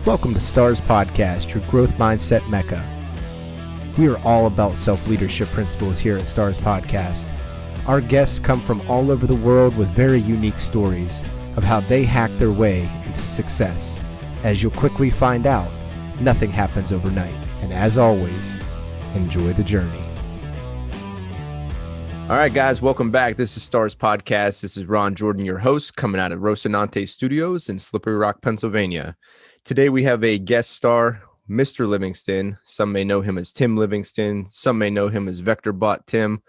Welcome to Stars Podcast, your growth mindset mecca. We are all about self-leadership principles here at Stars Podcast. Our guests come from all over the world with very unique stories of how they hacked their way into success. As you'll quickly find out, nothing happens overnight. And as always, enjoy the journey. All right, guys, welcome back. This is Stars Podcast. This is Ron Jordan, your host, coming out of Rocinante Studios in Slippery Rock, Pennsylvania. Today, we have a guest star, Mr. Livingston. Some may know him as Tim Livingston. Some may know him as Vectorbot Tim.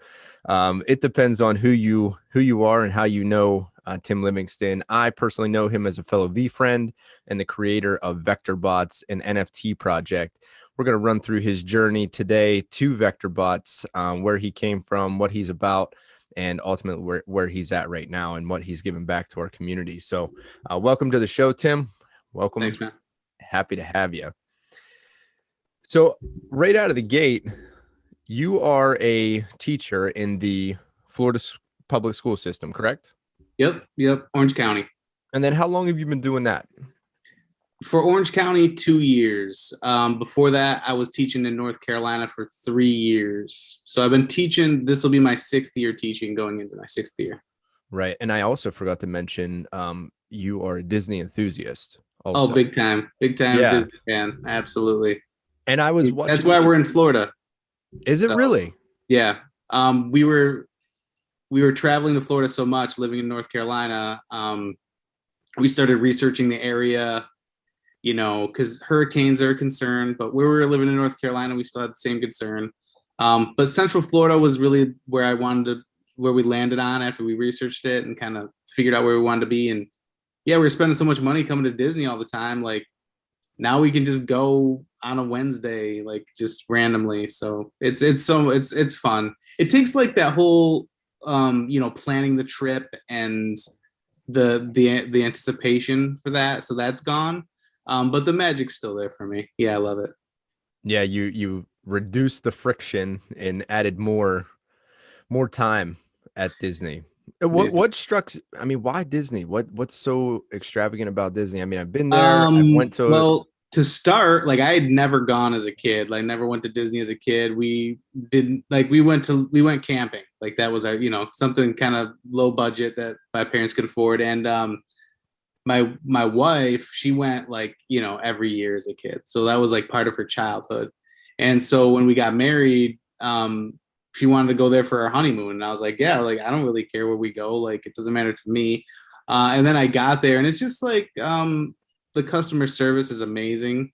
It depends on who you are and how you know Tim Livingston. I personally know him as a fellow V friend and the creator of Vectorbots, an NFT project. We're going to run through his journey today to Vectorbots, where he came from, what he's about, and ultimately where he's at right now and what he's given back to our community. So welcome to the show, Tim. Welcome. Thanks, man. Happy to have you. So right out of the gate, you are a teacher in the Florida public school system, correct? Yep. Orange County. And then how long have you been doing that? For Orange County, 2 years. Before that, I was teaching in North Carolina for 3 years. So I've been teaching. This will be my 6th year teaching, going into my 6th year. Right. And I also forgot to mention, you are a Disney enthusiast also. Oh, big time Yeah. Disney fan. Absolutely. And I was watching. That's why we're in Florida. Is it really? Yeah. We were traveling to Florida so much, living in North Carolina. We started researching the area, because hurricanes are a concern, but where we were living in North Carolina, we still had the same concern. But Central Florida was really where we landed on after we researched it and kind of figured out where we wanted to be. And yeah, we were spending so much money coming to Disney all the time. Like now we can just go on a Wednesday, like just randomly. So it's fun. It takes like that whole, planning the trip and the anticipation for that. So that's gone. But the magic's still there for me. Yeah, I love it. Yeah, you reduced the friction and added more time at Disney. What struck? I mean, why Disney? What's so extravagant about Disney? I mean, I've been there. I went to. Well, to start, like I had never gone as a kid. Like never went to Disney as a kid. We went camping. Like that was our, something kind of low budget that my parents could afford. And my wife, she went every year as a kid. So that was like part of her childhood. And so when we got married, she wanted to go there for our honeymoon. And I was like, yeah, like, I don't really care where we go. Like, it doesn't matter to me. And then I got there and it's just like, the customer service is amazing.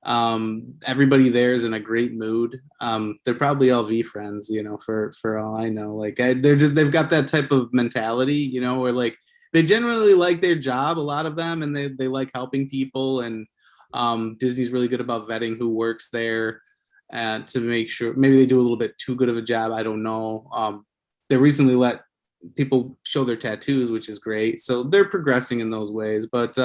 Everybody there is in a great mood. They're probably all V friends, for all I know. Like they've got that type of mentality, where like, they generally like their job, a lot of them, and they like helping people. And Disney's really good about vetting who works there to make sure. Maybe they do a little bit too good of a job. I don't know. They recently let people show their tattoos, which is great. So they're progressing in those ways. But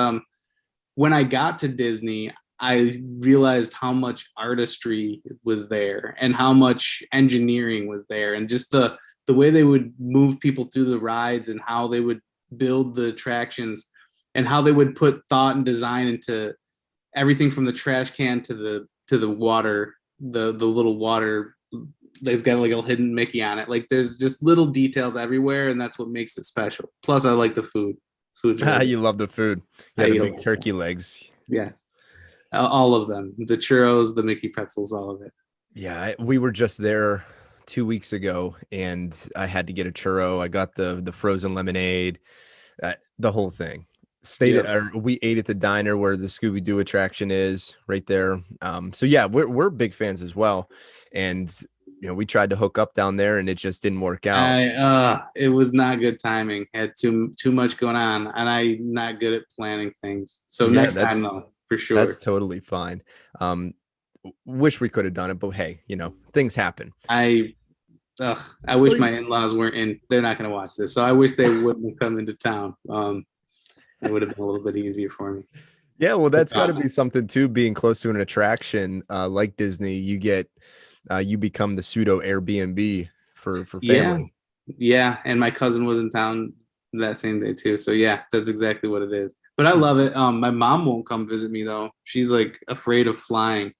when I got to Disney, I realized how much artistry was there and how much engineering was there, and just the way they would move people through the rides and how they would build the attractions and how they would put thought and design into everything from the trash can to the water, the little water that's got like a hidden Mickey on it. Like there's just little details everywhere, and that's what makes it special. Plus I like the food. Really You love the food. Yeah, the big turkey legs. Yeah, all of them, the churros, the Mickey pretzels, all of it. Yeah, we were just there 2 weeks ago and I had to get a churro. I got the frozen lemonade, the whole thing. We ate at the diner where the Scooby-Doo attraction is right there. So yeah, we're big fans as well. And we tried to hook up down there and it just didn't work out. It was not good timing. Had too much going on, and I'm not good at planning things. So yeah, next time though, for sure. That's totally fine. Wish we could have done it, but hey, things happen. I wish my in-laws weren't in. They're not going to watch this, so I wish they wouldn't have come into town. It would have been a little bit easier for me. Yeah, well, that's got to be something too. Being close to an attraction like Disney, you become the pseudo Airbnb for family. Yeah, and my cousin was in town that same day too. So yeah, that's exactly what it is. But I love it. My mom won't come visit me though. She's like afraid of flying.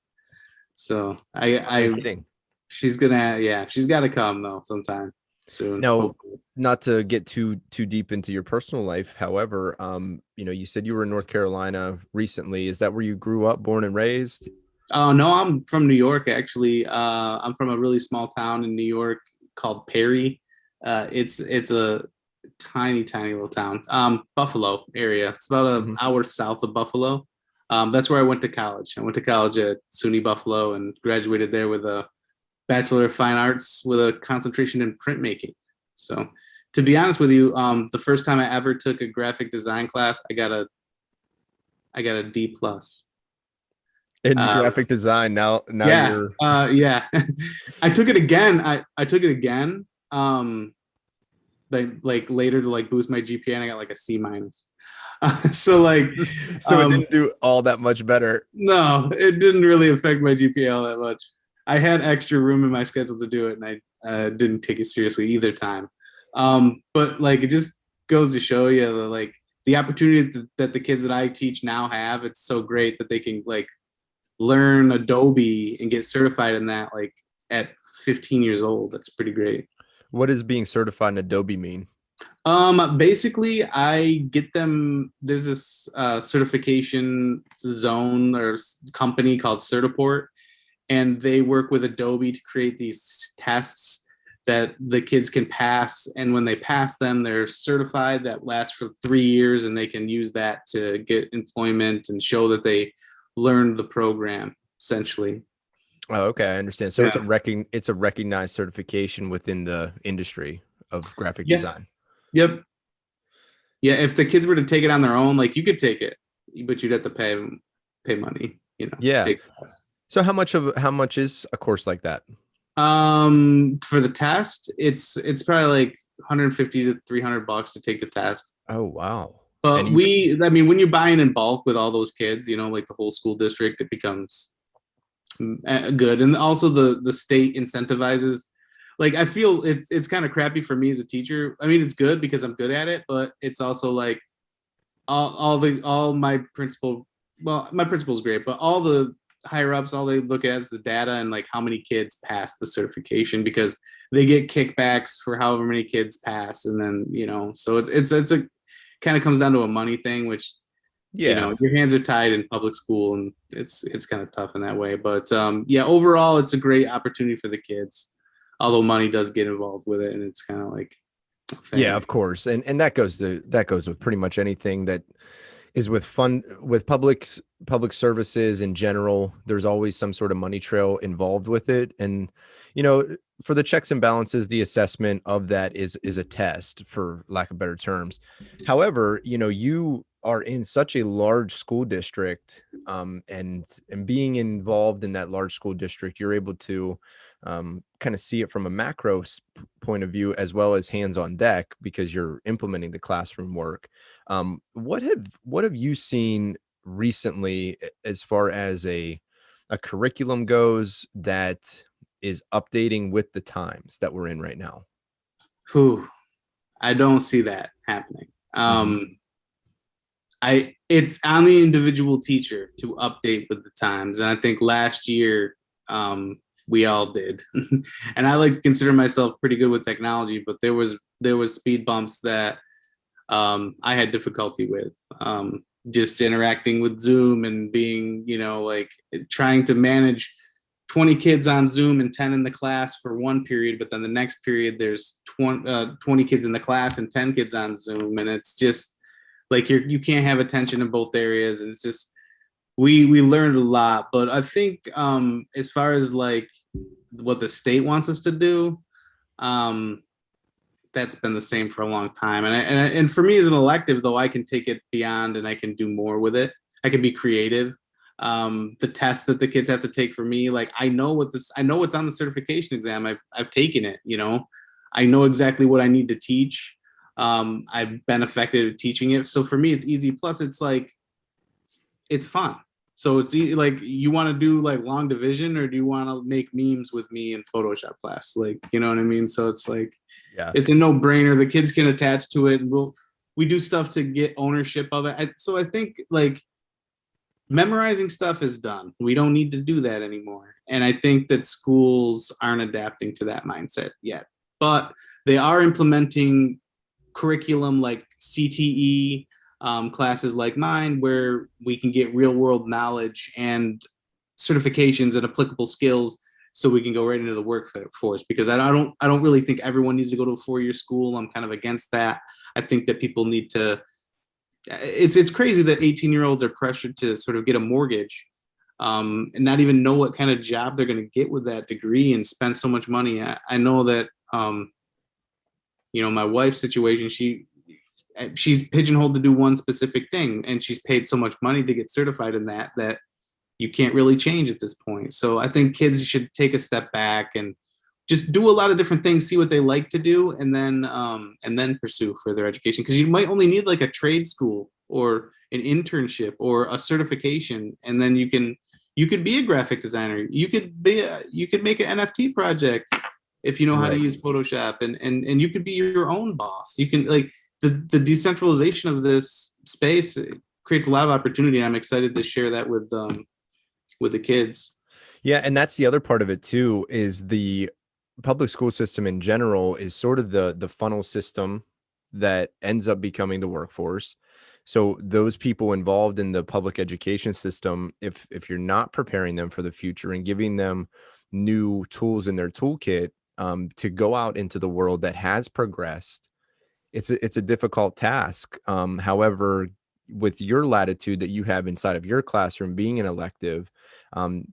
So No I kidding. she's gonna, yeah, she's got to come though sometime soon. Now, Hopefully. not to get too deep into your personal life, however, you said you were in North Carolina recently. Is that where you grew up, born and raised? Oh no, I'm from New York actually. I'm from a really small town in New York called Perry. It's a tiny little town. Buffalo area. It's about an Mhm. hour south of Buffalo. That's where I went to college. I went to college at SUNY Buffalo and graduated there with a Bachelor of Fine Arts with a concentration in printmaking. So, to be honest with you, the first time I ever took a graphic design class, I got a D plus. In Um, graphic design. Now yeah, you're yeah. I took it again. I took it again. Like later to like boost my GPA, and I got like a C minus. So like, so it um, didn't do all that much better. no, it didn't really affect my GPA all that much. I had extra room in my schedule to do it, and I didn't take it seriously either time. But like, it just goes to show you that, like, the opportunity that the kids that I teach now have. It's so great that they can like learn Adobe and get certified in that like at 15 years old. That's pretty great. What does being certified in Adobe mean? Basically, I get them. There's this certification zone or company called Certiport, and they work with Adobe to create these tests that the kids can pass. And when they pass them, they're certified. That lasts for 3 years, and they can use that to get employment and show that they learned the program. Essentially, Oh, okay, I understand. So yeah, it's a recognized certification within the industry of graphic yeah, design. yep, yeah. If the kids were to take it on their own, like you could take it, but you'd have to pay money, to Yeah. take the test. So how much is a course like that? For the test, it's probably like 150 to 300 bucks to take the test. Oh, wow. And But you I mean, when you're buying in bulk with all those kids, like the whole school district, it becomes good. And also the state incentivizes. Like I feel it's kind of crappy for me as a teacher. I mean, it's good because I'm good at it, but it's also like all my principal. Well, my principal's great, but all the higher ups, all they look at is the data and like how many kids pass the certification because they get kickbacks for however many kids pass, and then so it's a kind of comes down to a money thing, which Yeah. your hands are tied in public school, and it's kind of tough in that way. But yeah, overall, it's a great opportunity for the kids, although money does get involved with it, and it's kind of like a Yeah, thing. of course. And that goes with pretty much anything that is with public services in general. There's always some sort of money trail involved with it. And for the checks and balances, the assessment of that is a test, for lack of better terms. However, you are in such a large school district, and being involved in that large school district, you're able to kind of see it from a point of view as well as hands on deck, because you're implementing the classroom work. What have you seen recently, as far as a curriculum goes, that is updating with the times that we're in right now? Whew, I don't see that happening. Mhm. It's on the individual teacher to update with the times, and I think last year we all did. And I like to consider myself pretty good with technology, but there was speed bumps that I had difficulty with. Just interacting with Zoom and being, like trying to manage 20 kids on Zoom and 10 in the class for one period, but then the next period there's 20 kids in the class and 10 kids on Zoom, and it's just like you can't have attention in both areas, and it's just we learned a lot. But I think as far as like what the state wants us to do, um, that's been the same for a long time. And for me as an elective, though, I can take it beyond and I can do more with it. I can be creative. The tests that the kids have to take for me, like I know what's on the certification exam. I've taken it. I know exactly what I need to teach. I've been effective at teaching it. So for me, it's easy. Plus, it's like it's fun. So it's like you want to do like long division, or do you want to make memes with me in Photoshop class? Like, you know what I mean? So it's like Yeah. it's a no brainer. The kids can attach to it, and we do stuff to get ownership of it. So I think like memorizing stuff is done. We don't need to do that anymore. And I think that schools aren't adapting to that mindset yet. But they are implementing curriculum like CTE, classes like mine, where we can get real world knowledge and certifications and applicable skills so we can go right into the workforce. Because I don't really think everyone needs to go to a 4-year school. I'm kind of against that. I think that people need to, it's crazy that 18-year-olds are pressured to sort of get a mortgage, and not even know what kind of job they're going to get with that degree and spend so much money. I know that, my wife's situation, she's pigeonholed to do one specific thing, and she's paid so much money to get certified in that you can't really change at this point. So I think kids should take a step back and just do a lot of different things, see what they like to do, and then pursue further education. Because you might only need like a trade school or an internship or a certification, and then you could be a graphic designer. You could make an NFT project if you know how to use Photoshop, and you could be your own boss. You can like the decentralization of this space creates a lot of opportunity. And I'm excited to share that with the kids. Yeah, and that's the other part of it too, is the public school system in general is sort of the funnel system that ends up becoming the workforce. So those people involved in the public education system, if you're not preparing them for the future and giving them new tools in their toolkit, to go out into the world that has progressed, it's a difficult task. However, with your latitude that you have inside of your classroom, being an elective,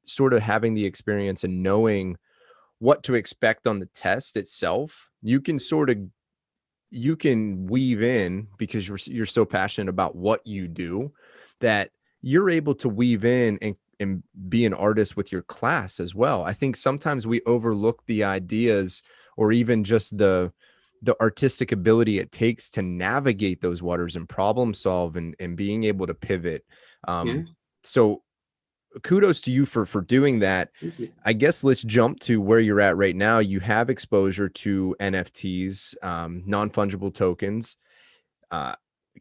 sort of having the experience and knowing what to expect on the test itself, you can weave in, because you're so passionate about what you do, that you're able to weave in and be an artist with your class as well. I think sometimes we overlook the ideas, or even just the artistic ability it takes to navigate those waters and problem solve, and being able to pivot. Yeah. So kudos to you for doing that. I guess let's jump to where you're at right now. You have exposure to NFTs, non-fungible tokens.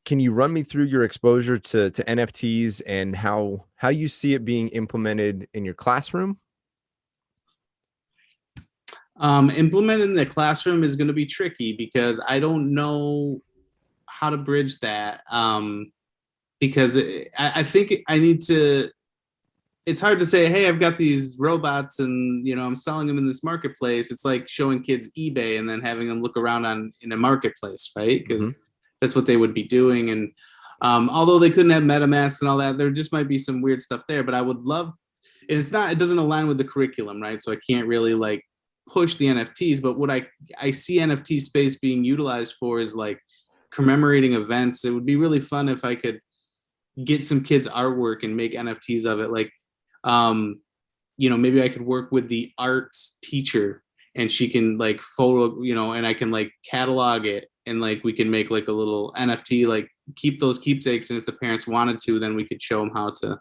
Can you run me through your exposure to NFTs and how you see it being implemented in your classroom? Implementing the classroom is going to be tricky because I don't know how to bridge that. Because I think I need to. It's hard to say, hey, I've got these robots and I'm selling them in this marketplace. It's like showing kids eBay and then having them look around in a marketplace, right? Because that's what they would be doing. And although they couldn't have MetaMask and all that, there just might be some weird stuff there. But I would love, and it doesn't align with the curriculum, right? So I can't really like push the NFTs. But what I see NFT space being utilized for is like commemorating events. It would be really fun if I could get some kids' artwork and make NFTs of it. Like, maybe I could work with the arts teacher and she can like photo, and I can like catalog it, and like we can make like a little NFT, like keep those keepsakes. And if the parents wanted to, then we could show them how to,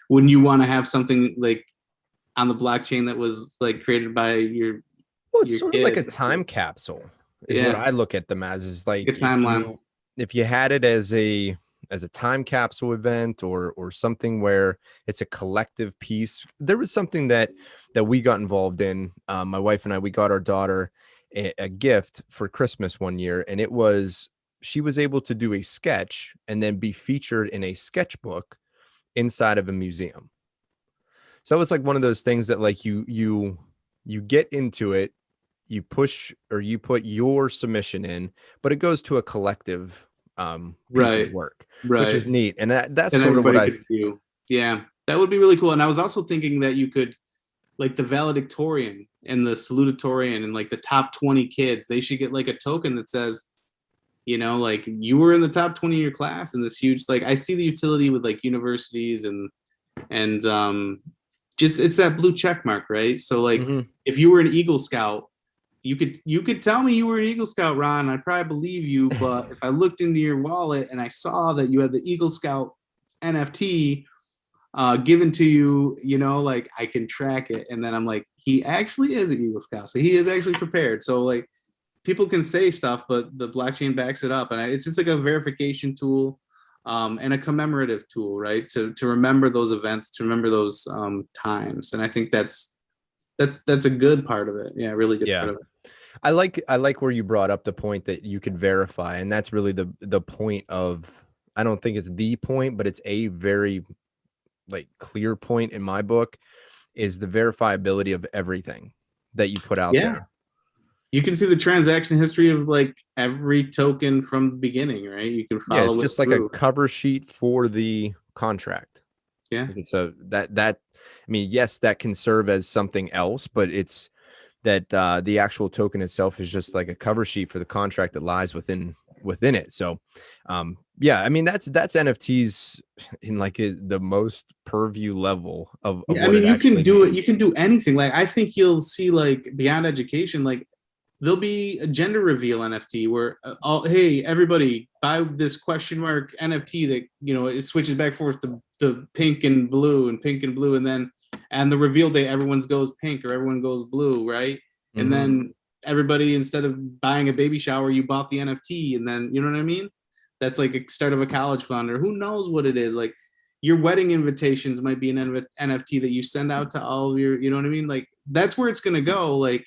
wouldn't you want to have something like on the blockchain that was like created by your it's sort of like a time capsule is what I look at them as, is like a timeline. If you had it as a time capsule event, or something where it's a collective piece. There was something that we got involved in. My wife and I, we got our daughter a gift for Christmas one year, and she was able to do a sketch and then be featured in a sketchbook inside of a museum. So it's like one of those things that like you get into it, you push or you put your submission in, but it goes to a collective piece of work, which is neat. And that's sort of what I do. Yeah, that would be really cool. And I was also thinking that you could, like the valedictorian and the salutatorian and like the top 20 kids, they should get like a token that says, like you were in the top 20 of your class. And this huge, like, I see the utility with like universities and just, it's that blue check mark, right? So like if you were an Eagle Scout, you could tell me you were an Eagle Scout, Ron. I'd probably believe you. But if I looked into your wallet and I saw that you had the Eagle Scout NFT given to you, like I can track it. And then I'm like, he actually is an Eagle Scout. So he is actually prepared. So like, people can say stuff, but the blockchain backs it up, and it's just like a verification tool, and a commemorative tool, right? To remember those events, to remember those times, and I think that's a good part of it. Yeah, really good part of it. I like where you brought up the point that you could verify, and that's really the point of. I don't think it's the point, but it's a very like clear point in my book, is the verifiability of everything that you put out there. You can see the transaction history of like every token from the beginning, right? You can follow. Yeah, it's just like a cover sheet for the contract. Yeah. So that I mean, yes, that can serve as something else, but it's that the actual token itself is just like a cover sheet for the contract that lies within it. So yeah, I mean, that's NFTs in like the most purview level of I mean, you can do it. You can do anything. Like, I think you'll see, like, beyond education, like there'll be a gender reveal NFT where hey, everybody buy this question mark NFT that, you know, it switches back and forth to the pink and blue, and then the reveal day everyone goes pink or everyone goes blue, right? And then everybody, instead of buying a baby shower, you bought the NFT, and then, you know what I mean? That's like a start of a college fund, or who knows what it is. Like, your wedding invitations might be an NFT that you send out to all of your, you know what I mean? Like, that's where it's going to go. Like,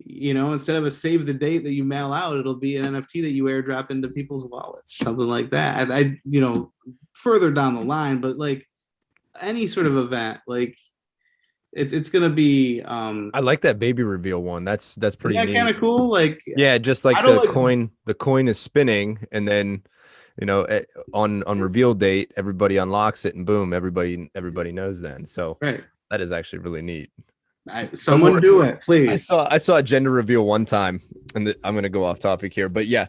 you know, instead of a save the date that you mail out, it'll be an NFT that you airdrop into people's wallets, something like that. I you know, further down the line, but like any sort of event, like it's gonna be. I like that baby reveal one. That's pretty neat. Kind of cool. Like, yeah, just like the coin is spinning, and then, you know, on reveal date, everybody unlocks it, and boom, everybody knows then. So that is actually really neat. Someone do it, please. I saw a gender reveal one time, and I'm gonna go off topic here, but yeah,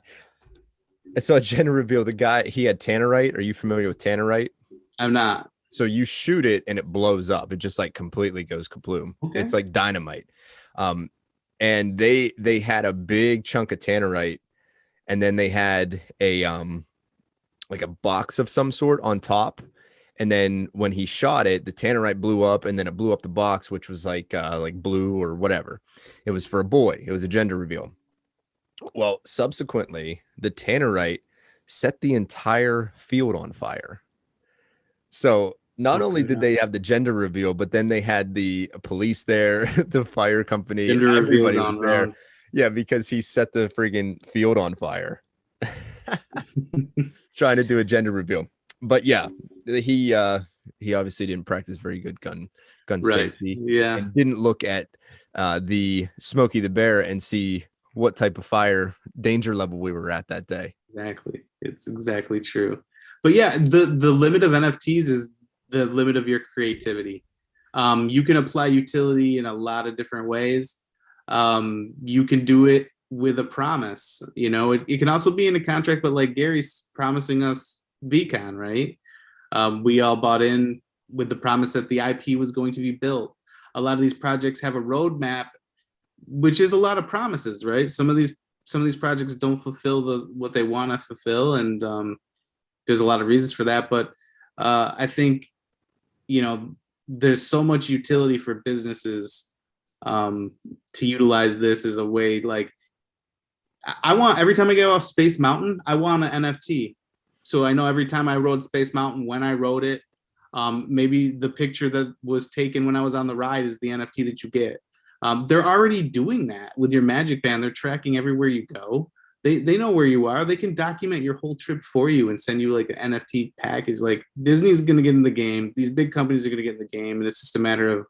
I saw a gender reveal. The guy, he had tannerite. Are you familiar with tannerite? I'm not. So you shoot it and it blows up. It just like completely goes kabloom. Okay. It's like dynamite. And they had a big chunk of tannerite, and then they had a like a box of some sort on top. And then when he shot it, the tannerite blew up, and then it blew up the box, which was like blue or whatever. It was for a boy. It was a gender reveal. Well, subsequently, the tannerite set the entire field on fire. So not only did they have the gender reveal, but then they had the police there, the fire company, everybody was there. Yeah, because he set the friggin' field on fire. Trying to do a gender reveal. But yeah, he obviously didn't practice very good gun safety. Yeah, and didn't look at the Smokey the Bear and see what type of fire danger level we were at that day. Exactly, it's exactly true. But yeah, the limit of NFTs is the limit of your creativity. You can apply utility in a lot of different ways. You can do it with a promise. You know, it can also be in a contract, but like Gary's promising us VCon, right? We all bought in with the promise that the IP was going to be built. A lot of these projects have a roadmap, which is a lot of promises, right? Some of these projects don't fulfill what they want to fulfill, and there's a lot of reasons for that. But I think, you know, there's so much utility for businesses to utilize this as a way. Like, I want, every time I get off Space Mountain, I want an NFT. So I know every time I rode Space Mountain, when I rode it, maybe the picture that was taken when I was on the ride is the NFT that you get. They're already doing that with your Magic Band. They're tracking everywhere you go. They know where you are. They can document your whole trip for you and send you like an NFT package. Like, Disney's going to get in the game. These big companies are going to get in the game, and it's just a matter of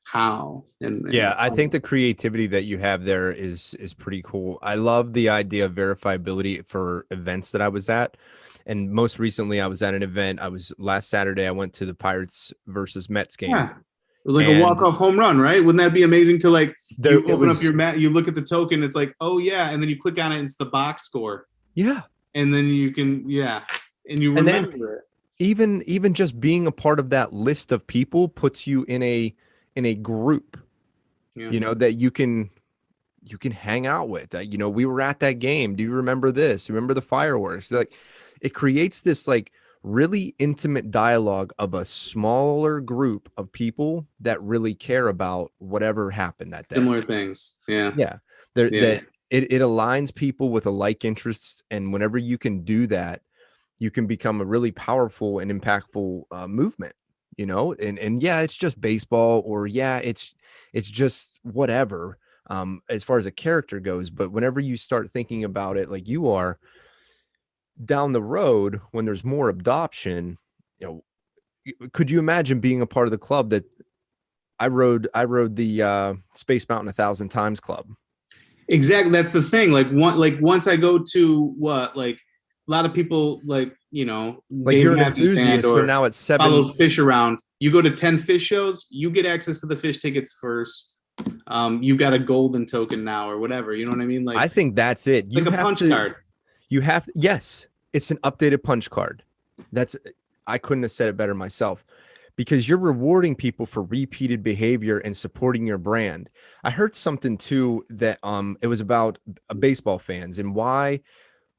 how. And yeah, I think the creativity that you have there is pretty cool. I love the idea of verifiability for events that I was at. And most recently, I was at an event. Last Saturday, I went to the Pirates versus Mets game. Yeah. It was like a walk-off home run, right? Wouldn't that be amazing to, like, you open up your mat, you look at the token, it's like, oh yeah, and then you click on it, and it's the box score. Yeah. And then you can, and you remember it. Even just being a part of that list of people puts you in a group, you know, that you can hang out with. You know, we were at that game. Do you remember this? Remember the fireworks? Like, it creates this like really intimate dialogue of a smaller group of people that really care about whatever happened that day. Similar things. Yeah. Yeah. That it aligns people with a like interests, and whenever you can do that, you can become a really powerful and impactful movement, you know. And yeah, it's just baseball, or yeah, it's just whatever, as far as a character goes. But whenever you start thinking about it like you are, down the road when there's more adoption, you know, could you imagine being a part of the club that I rode the Space Mountain 1,000 times club? Exactly. That's the thing. Like once I go to what, like a lot of people, like, you know, Like Dave you're an Matthews Band enthusiast, so or now it's follow seven. fish around. You go to 10 fish shows, you get access to the fish tickets first. You got a golden token now or whatever. You know what I mean? I think that's it. Like a punch card. Yes, it's an updated punch card. That's, I couldn't have said it better myself, because you're rewarding people for repeated behavior and supporting your brand. I heard something too that it was about baseball fans and why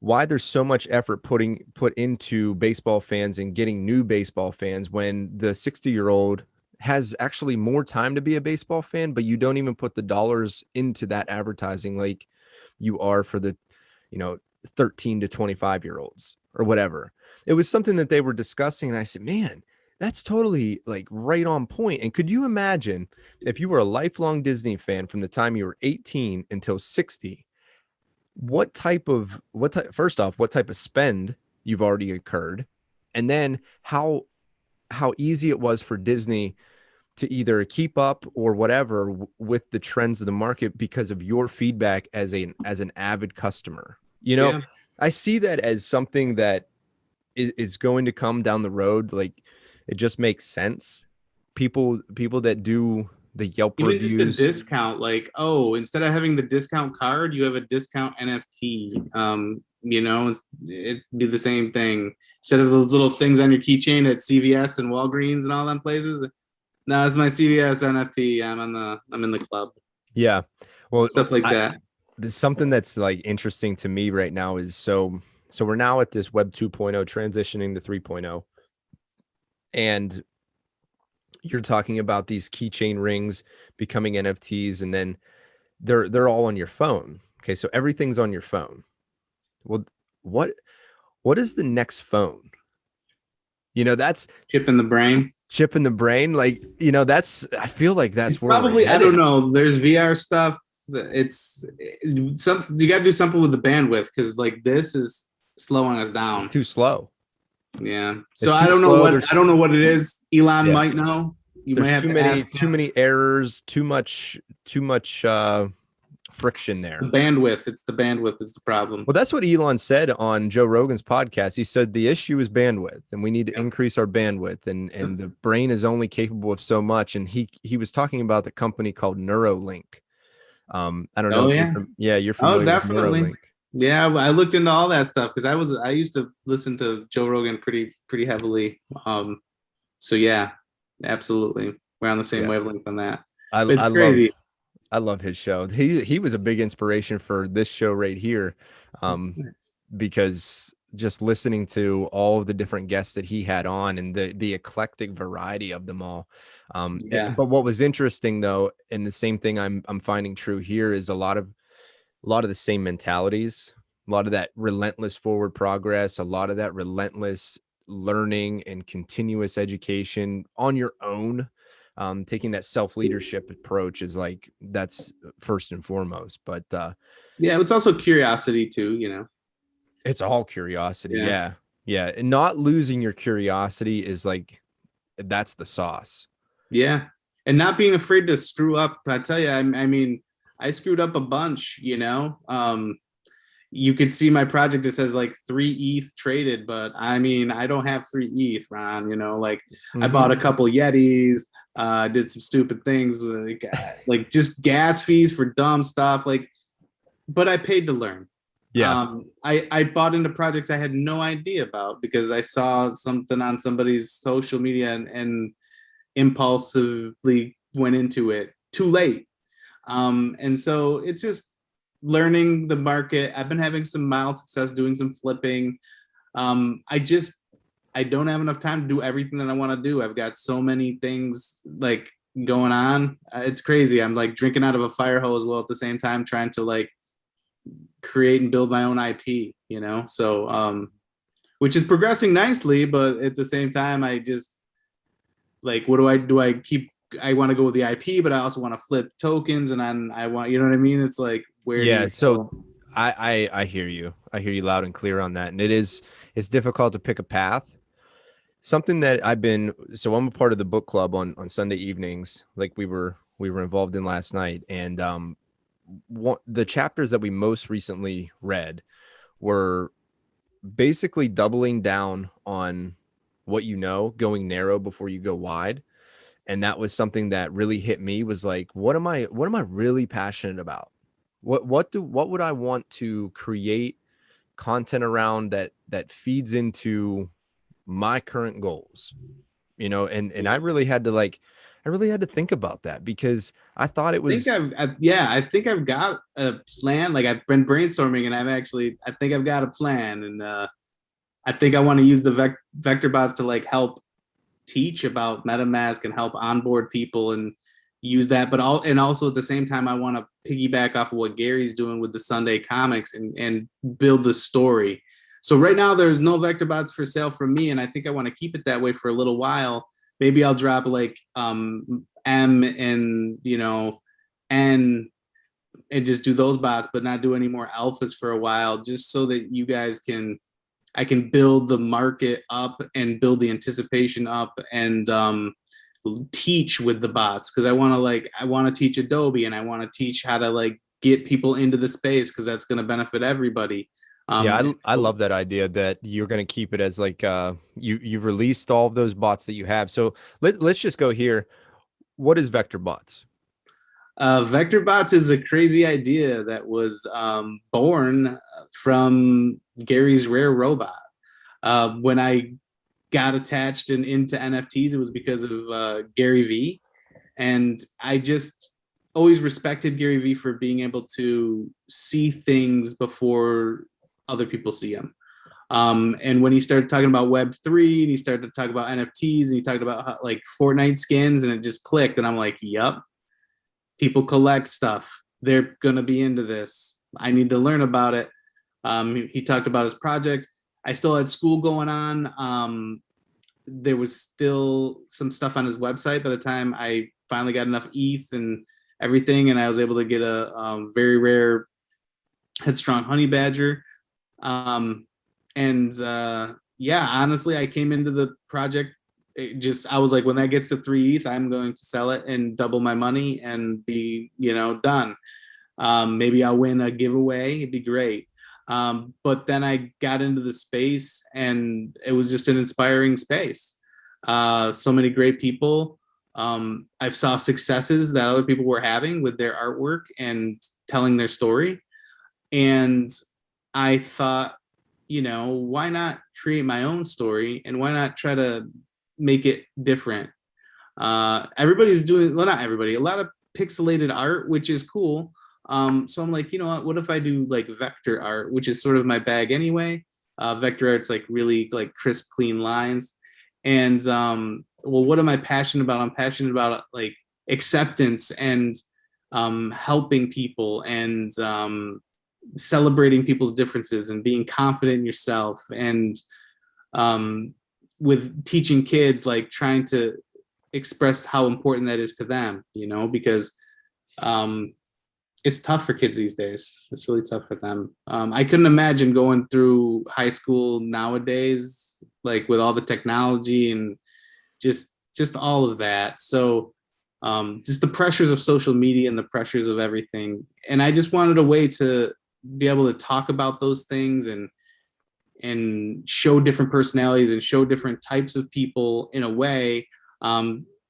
there's so much effort put into baseball fans and getting new baseball fans when the 60-year-old has actually more time to be a baseball fan, but you don't even put the dollars into that advertising like you are for the, you know, 13 to 25-year-olds or whatever. It was something that they were discussing, and I said, man, that's totally like right on point. And could you imagine if you were a lifelong Disney fan from the time you were 18 until 60, first off, what type of spend you've already incurred, and then how easy it was for Disney to either keep up or whatever with the trends of the market because of your feedback as an avid customer. You know, Yeah. I see that as something that is going to come down the road. Like, it just makes sense. People that do the Yelp Even just a reviews. discount, like, oh, instead of having the discount card, you have a discount NFT. You know, it'd be the same thing. Instead of those little things on your keychain at CVS and Walgreens and all them places. No, it's my CVS NFT. I'm in the club. Yeah. Well, Stuff like that. there's something that's like interesting to me right now is so we're now at this Web 2.0 transitioning to 3.0, and you're talking about these keychain rings becoming NFTs, and then they're all on your phone. Okay, so everything's on your phone. Well, what what is the next phone? You know, that's Chip in the brain. chip in the brain. Like, you know, that's, I feel like that's It's where we're probably, I headed. don't know. There's VR stuff. It's something you got to do something with the bandwidth because like this is slowing us down. It's too slow. Yeah. It's So I too don't know slow. what I don't know what it is. Elon Yeah. might know. You might There's have too to many ask too him. many errors, too much friction there. The bandwidth. It's the bandwidth is the problem. Well, that's what Elon said on Joe Rogan's podcast. He said the issue is bandwidth, and we need to increase our bandwidth, and the brain is only capable of so much. And he was talking about the company called Neuralink. I don't know Oh if yeah. you're Oh, familiar with definitely. Neuralink. Yeah, I looked into all that stuff because I used to listen to Joe Rogan pretty heavily. So yeah, absolutely, we're on the same Yeah, wavelength on that. I It's I crazy. love his show. He was a big inspiration for this show right here, because just listening to all of the different guests that he had on and the eclectic variety of them all. Yeah, But what was interesting though, and the same thing I'm finding true here, is a lot of the same mentalities, a lot of that relentless forward progress, a lot of that relentless learning and continuous education on your own. Taking that self-leadership approach is like, that's first and foremost. But yeah. It's also curiosity too. You know. it's all curiosity. Yeah, Yeah. Yeah. And not losing your curiosity is like, that's the sauce. yeah, and not being afraid to screw up. I tell you, I mean, I screwed up a bunch. You know. You could see my project, it says like 3 ETH traded, but I mean, I don't have 3 ETH, Ron. You know, like I bought a couple Yetis, did some stupid things, like just gas fees for dumb stuff. Like, but I paid to learn. Yeah. I bought into projects I had no idea about because I saw something on somebody's social media and impulsively went into it too late. And so it's just learning the market. I've been having some mild success doing some flipping. I don't have enough time to do everything that I want to do. I've got so many things like going on. It's crazy. I'm like drinking out of a fire hose while at the same time trying to like create and build my own IP, you know? So, which is progressing nicely, but at the same time, I just like, what do I keep? I want to go with the IP, but I also want to flip tokens, and then I want, you know what I mean? It's like, where do Yeah, you so go? I hear you. I hear you loud and clear on that. And it's difficult to pick a path. Something that I'm a part of the book club on Sunday evenings, like we were involved in last night. And the chapters that we most recently read were basically doubling down on what you know, going narrow before you go wide. And that was something that really hit me, was like, what am I really passionate about? What would I want to create content around that feeds into my current goals? And I really had to think about that, because I thought it was. Yeah, I think I've got a plan. Like, I've been brainstorming, and I think I've got a plan, and I think I want to use the vector bots to like help teach about MetaMask and help onboard people and use that. And also at the same time, I want to piggyback off of what Gary's doing with the Sunday comics and build the story. So right now there's no vector bots for sale from me, and I think I want to keep it that way for a little while. Maybe I'll drop like M and N and just do those bots, but not do any more alphas for a while, just so that you guys can I can build the market up and build the anticipation up and teach with the bots, because I want to teach Adobe, and I want to teach how to like get people into the space, because that's going to benefit everybody. Yeah, Um, I love that idea that you're going to keep it as like you've released all of those bots that you have. So let's just go here. What is Vectorbots? Vectorbots is a crazy idea that was born from Gary's rare robot. When I got attached and into NFTs, it was because of Gary V. And I just always respected Gary Vee for being able to see things before other people see them. And when he started talking about Web3 and he started to talk about NFTs and he talked about how, like Fortnite skins, and it just clicked. And I'm like, yep, people collect stuff. They're going to be into this. I need to learn about it. He talked about his project. I still had school going on. There was still some stuff on his website by the time I finally got enough ETH and everything, and I was able to get a very rare headstrong honey badger. And yeah, honestly, I came into the project. I was like, when that gets to 3 ETH, I'm going to sell it and double my money and be, done. Maybe I'll win a giveaway. It'd be great. But then I got into the space, and it was just an inspiring space. So many great people. I saw successes that other people were having with their artwork and telling their story. And I thought, why not create my own story, and why not try to make it different? Everybody's doing, well, not everybody, a lot of pixelated art, which is cool. So I'm like, what if I do like vector art, which is sort of my bag anyway. Vector art's like really like crisp, clean lines. And well, what am I passionate about? I'm passionate about like acceptance and helping people and celebrating people's differences and being confident in yourself, and with teaching kids, like trying to express how important that is to them, because it's tough for kids these days. It's really tough for them. I couldn't imagine going through high school nowadays, like with all the technology and just all of that. So just the pressures of social media and the pressures of everything. And I just wanted a way to be able to talk about those things and show different personalities and show different types of people in a way.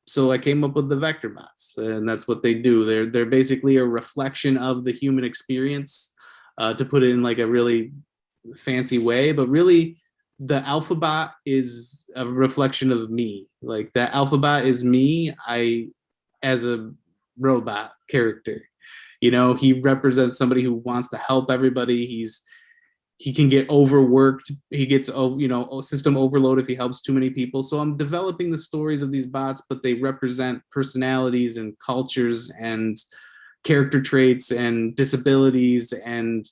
So I came up with the vector bots, and that's what they do. They're basically a reflection of the human experience, to put it in like a really fancy way. But really, the alphabot is a reflection of me. Like, that alphabot is me. As a robot character, he represents somebody who wants to help everybody. He can get overworked. He gets, system overload if he helps too many people. So I'm developing the stories of these bots, but they represent personalities and cultures and character traits and disabilities and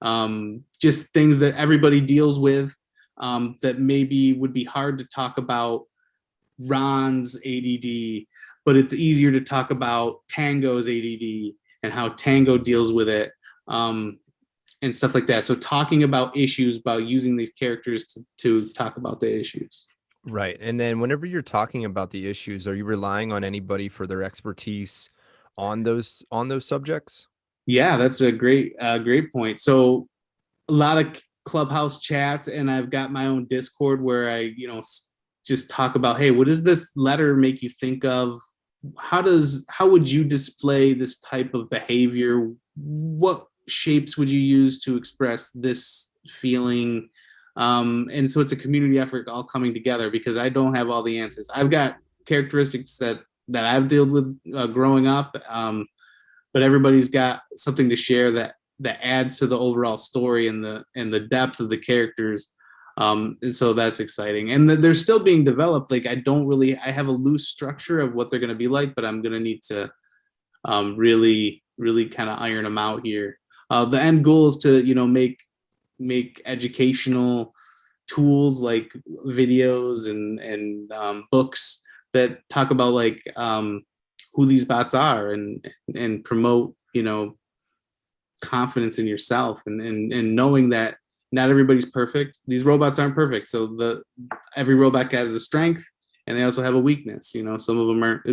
just things that everybody deals with, that maybe would be hard to talk about Ron's ADD, but it's easier to talk about Tango's ADD and how Tango deals with it, and stuff like that. So talking about issues, about using these characters to talk about the issues. Right. And then whenever you're talking about the issues, are you relying on anybody for their expertise on those subjects? Yeah, that's a great point. So a lot of Clubhouse chats, and I've got my own Discord where I, just talk about, hey, what does this letter make you think of? How would you display this type of behavior? What shapes would you use to express this feeling? And so it's a community effort all coming together, because I don't have all the answers. I've got characteristics that I've dealt with growing up, but everybody's got something to share that adds to the overall story and the depth of the characters. And so that's exciting, and they're still being developed. Like, I have a loose structure of what they're going to be like, but I'm going to need to really kind of iron them out here. The end goal is to make educational tools like videos and books that talk about like who these bots are, and promote confidence in yourself, and knowing that not everybody's perfect. These robots aren't perfect. So every robot has a strength, and they also have a weakness. Some of them aren't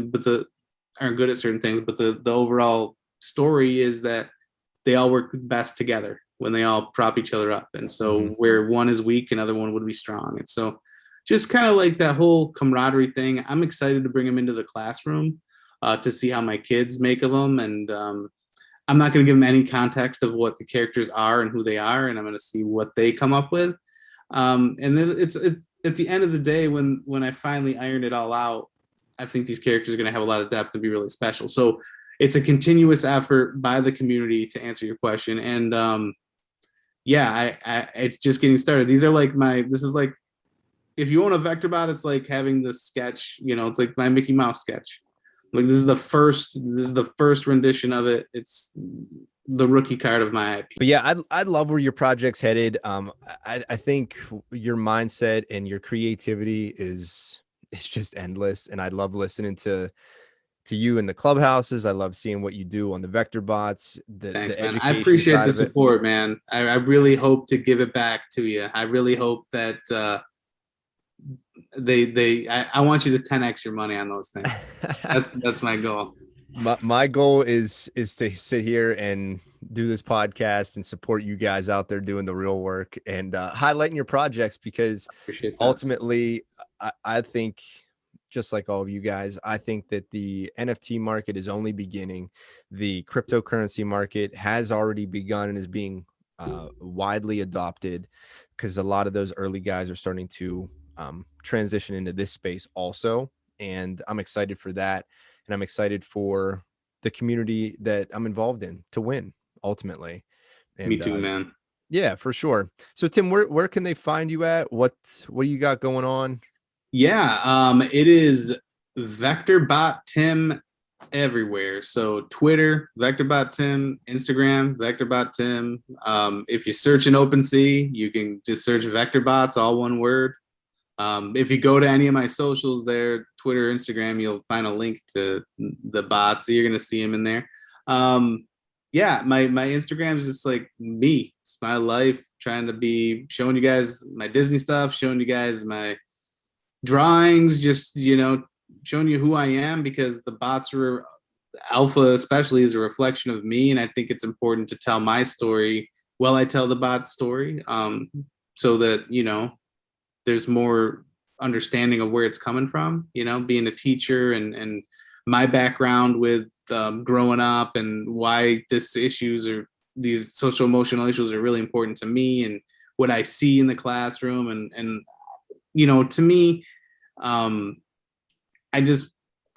good at certain things, but the overall story is that they all work best together when they all prop each other up. And so where one is weak, another one would be strong. And so just kind of like that whole camaraderie thing. I'm excited to bring them into the classroom to see how my kids make of them. And I'm not going to give them any context of what the characters are and who they are, and I'm going to see what they come up with. And then it's at the end of the day, when I finally iron it all out, I think these characters are going to have a lot of depth and be really special. So it's a continuous effort by the community, to answer your question. And it's just getting started. These are like this is like, if you own a Vectorbot, it's like having this sketch, it's like my Mickey Mouse sketch. Like, this is the first rendition of it. It's the rookie card of my IP. But yeah, I'd love where your project's headed. I think your mindset and your creativity is just endless, and I love listening to you in the clubhouses. I love seeing what you do on the Vectorbots. Thanks, the man. I education appreciate side the of it. support, man. I really hope to give it back to you. I really hope that I want you to 10x your money on those things. That's my goal. My goal is to sit here and do this podcast and support you guys out there doing the real work, and highlighting your projects, because ultimately I think, just like all of you guys, I think that the NFT market is only beginning. The cryptocurrency market has already begun and is being widely adopted, because a lot of those early guys are starting to transition into this space also. And I'm excited for that. And I'm excited for the community that I'm involved in to win ultimately. And Me too, man. yeah, for sure. So Tim, where can they find you at? What do you got going on? Yeah, it is Vectorbot Tim everywhere. So Twitter, Vectorbot Tim, Instagram, Vectorbot Tim. If you search in OpenSea, you can just search Vectorbots, all one word. If you go to any of my socials there, Twitter, Instagram, you'll find a link to the bots. So you're gonna see them in there. Yeah, my Instagram is just like me. It's my life, trying to be showing you guys my Disney stuff, showing you guys my drawings, just showing you who I am, because the bots are alpha, especially, is a reflection of me, and I think it's important to tell my story while I tell the bot's story, so that there's more understanding of where it's coming from. Being a teacher and my background with growing up, and why these social emotional issues are really important to me, and what I see in the classroom, and to me, I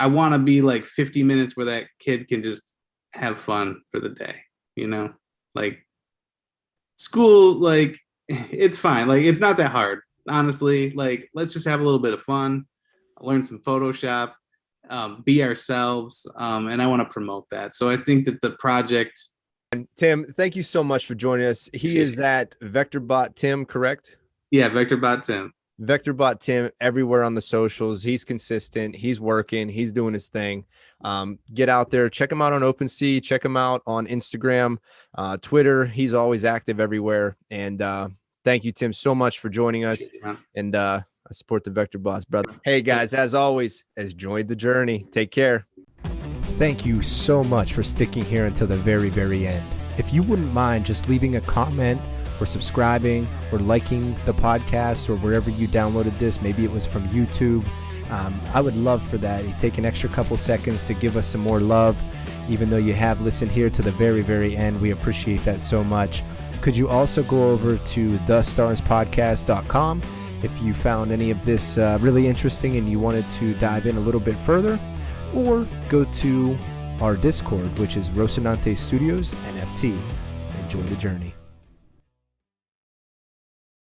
want to be like 50 minutes where that kid can just have fun for the day. Like, school, like, it's fine. Like, it's not that hard, honestly. Like, let's just have a little bit of fun, learn some Photoshop, be ourselves. And I want to promote that. So I think that the project And Tim, thank you so much for joining us. He is at Vectorbot Tim, correct? Yeah, Vectorbot Tim. Vectorbot Tim everywhere on the socials. He's consistent. He's working. He's doing his thing. Get out there. Check him out on OpenSea. Check him out on Instagram, Twitter. He's always active everywhere. And thank you, Tim, so much for joining us. And I support the Vectorbots, brother. Hey, guys, as always, enjoy the journey. Take care. Thank you so much for sticking here until the very, very end. If you wouldn't mind just leaving a comment or subscribing or liking the podcast or wherever you downloaded this, maybe it was from YouTube, I would love for that. You take an extra couple seconds to give us some more love, even though you have listened here to the very, very end. We appreciate that so much. Could you also go over to thestarspodcast.com if you found any of this really interesting and you wanted to dive in a little bit further, or go to our Discord, which is Rocinante Studios NFT. Enjoy the journey.